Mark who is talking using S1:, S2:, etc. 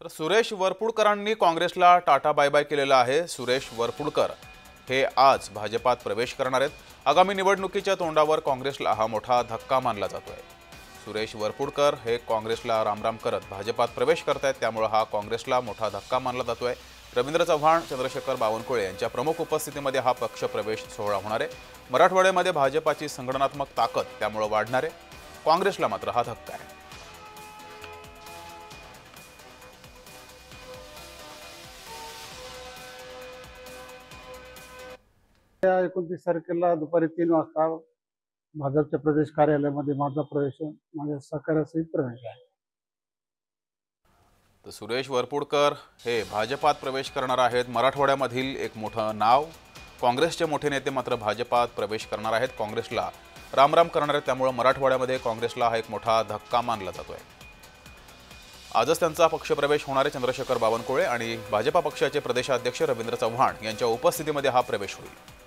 S1: तर सुरेश वरपुडकरांनी काँग्रेसला tata bye bye केलेला आहे। सुरेश वरपुडकर हे आज भाजपात प्रवेश करणार आहेत। आगामी निवडणुकीच्या तोंडावर काँग्रेसला हा मोठा धक्का मानला जातोय। सुरेश वरपुडकर हे काँग्रेसला रामराम करत भाजपात प्रवेश करतायत, त्यामुळे हा काँग्रेसला मोठा धक्का मानला जातोय। रवींद्र चव्हाण, चंद्रशेखर बावनकुळे यांच्या प्रमुख उपस्थितीमध्ये हा पक्ष प्रवेश सोहळा होणार आहे। मराठवाड्यामध्ये भाजपाची संघटनात्मक ताकद त्यामुळे वाढणार आहे। काँग्रेसला मात्र हा धक्का आहे।
S2: 29 तारखेला दुपारी 3 वाजता भाजपच्या प्रदेश कार्यालयामध्ये माझा माझ्या सहकार्यासहित प्रवेश आहे।
S1: तर सुरेश वरपुडकर हे भाजपात प्रवेश करणार आहेत। मराठवाड्यामधील एक मोठं नाव। काँग्रेसचे मोठे नेते मात्र भाजपात प्रवेश करणार आहेत, काँग्रेसला रामराम करणार आहेत, त्यामुळे मराठवाड्यामध्ये काँग्रेसला हा एक मोठा धक्का मानला जातोय। आजच त्यांचा पक्षप्रवेश होणार आहे। चंद्रशेखर बावनकुळे आणि भाजपा पक्षाचे प्रदेशाध्यक्ष रवींद्र चव्हाण यांच्या उपस्थितीमध्ये हा प्रवेश होईल।